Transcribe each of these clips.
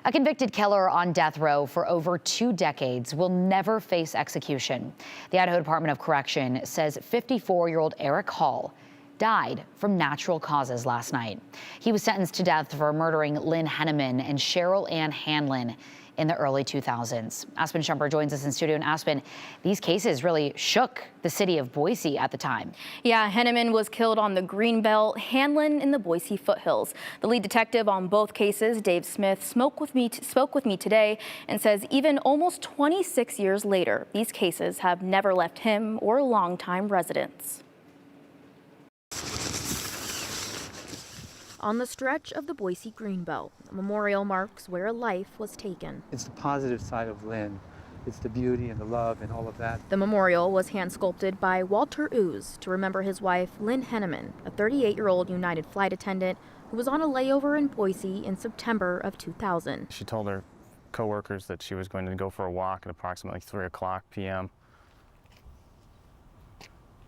A convicted killer on death row for over 2 decades will never face execution. The Idaho Department of Correction says 54-year-old Erick Hall died from natural causes last night. He was sentenced to death for murdering Lynn Henman and Cheryl Ann Hanlon in the early 2000s. Aspen Shumper joins us in studio. And Aspen, these cases really shook the city of Boise at the time. Yeah, Henman was killed on the Greenbelt, Hanlon in the Boise foothills. The lead detective on both cases, Dave Smith, spoke with me today and says even almost 26 years later, these cases have never left him or longtime residents. On the stretch of the Boise Greenbelt, a memorial marks where a life was taken. It's the positive side of Lynn. It's the beauty and the love and all of that. The memorial was hand-sculpted by Walter Ooze to remember his wife, Lynn Henman, a 38-year-old United flight attendant who was on a layover in Boise in September of 2000. She told her coworkers that she was going to go for a walk at approximately 3:00 p.m.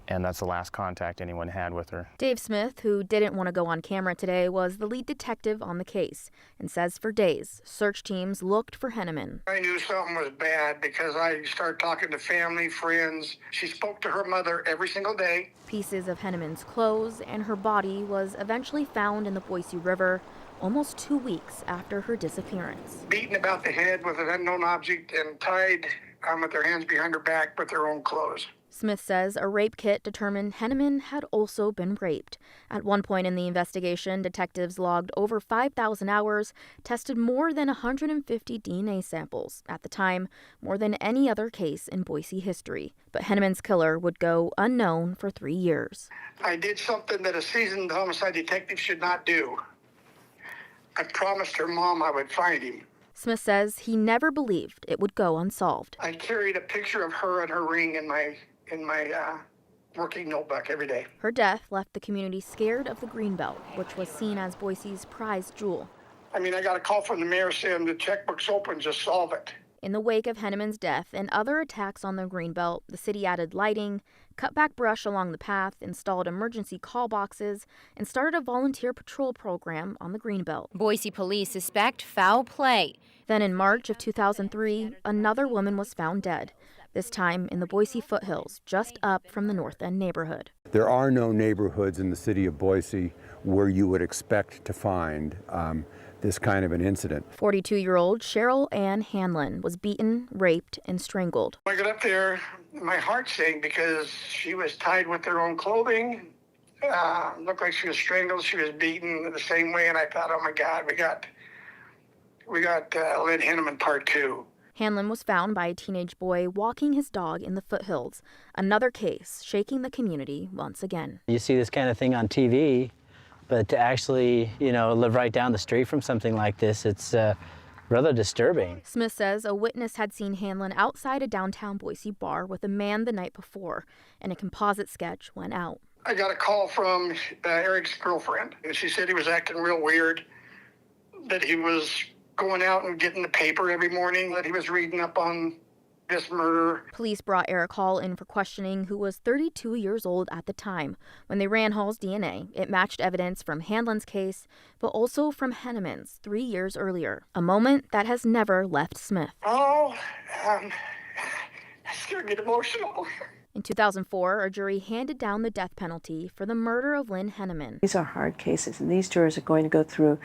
And that's the last contact anyone had with her. Dave Smith, who didn't want to go on camera today, was the lead detective on the case and says for days, search teams looked for Henman. I knew something was bad because I started talking to family, friends. She spoke to her mother every single day. Pieces of Henneman's clothes and her body was eventually found in the Boise River almost 2 weeks after her disappearance. Beaten about the head with an unknown object and tied with their hands behind her back with their own clothes. Smith says a rape kit determined Henman had also been raped. At one point in the investigation, detectives logged over 5,000 hours, tested more than 150 DNA samples. At the time, more than any other case in Boise history. But Henneman's killer would go unknown for 3 years. I did something that a seasoned homicide detective should not do. I promised her mom I would find him. Smith says he never believed it would go unsolved. I carried a picture of her and her ring in my working notebook every day. Her death left the community scared of the Greenbelt, which was seen as Boise's prized jewel. I got a call from the mayor saying the checkbook's open, just solve it. In the wake of Henneman's death and other attacks on the Greenbelt, the city added lighting, cut back brush along the path, installed emergency call boxes, and started a volunteer patrol program on the Greenbelt. Boise police suspect foul play. Then in March of 2003, another woman was found dead, this time in the Boise foothills, just up from the North End neighborhood. There are no neighborhoods in the city of Boise where you would expect to find this kind of an incident. 42-year-old Cheryl Ann Hanlon was beaten, raped, and strangled. I got up there, my heart sank because she was tied with her own clothing. Looked like she was strangled. She was beaten the same way, and I thought, oh my God, we got Lynn Henman Part 2. Hanlon was found by a teenage boy walking his dog in the foothills. Another case shaking the community once again. You see this kind of thing on TV, but to actually, live right down the street from something like this, it's rather disturbing. Smith says a witness had seen Hanlon outside a downtown Boise bar with a man the night before, and a composite sketch went out. I got a call from Erick's girlfriend, and she said he was acting real weird, that he was going out and getting the paper every morning, that he was reading up on this murder. Police brought Erick Hall in for questioning, who was 32 years old at the time. When they ran Hall's DNA, it matched evidence from Hanlon's case, but also from Henneman's 3 years earlier, a moment that has never left Smith. Oh, I still get emotional. In 2004, a jury handed down the death penalty for the murder of Lynn Henman. These are hard cases, and these jurors are going to go through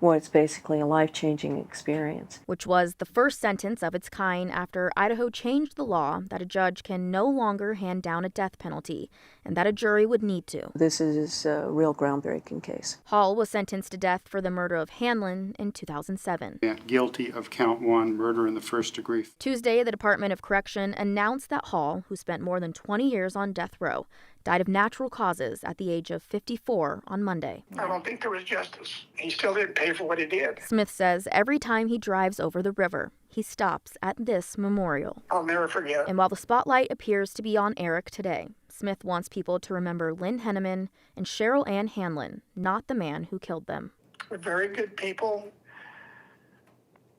what's basically a life-changing experience. Which was the first sentence of its kind after Idaho changed the law that a judge can no longer hand down a death penalty, and that a jury would need to. This is a real groundbreaking case. Hall was sentenced to death for the murder of Hanlon in 2007. Guilty of count 1, murder in the first degree. Tuesday, the Department of Correction announced that Hall, who spent more than 20 years on death row, died of natural causes at the age of 54 on Monday. I don't think there was justice. He still didn't pay for what he did. Smith says every time he drives over the river, he stops at this memorial. I'll never forget. And while the spotlight appears to be on Erick today, Smith wants people to remember Lynn Henman and Cheryl Ann Hanlon, not the man who killed them. We're very good people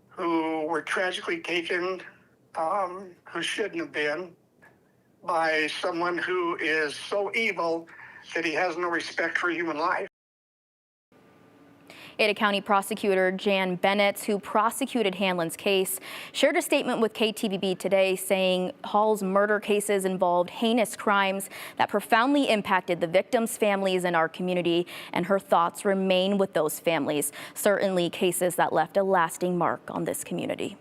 who were tragically taken, who shouldn't have been, by someone who is so evil that he has no respect for human life. Ada County Prosecutor Jan Bennett, who prosecuted Hanlon's case, shared a statement with KTVB today saying Hall's murder cases involved heinous crimes that profoundly impacted the victims' families in our community, and her thoughts remain with those families. Certainly cases that left a lasting mark on this community.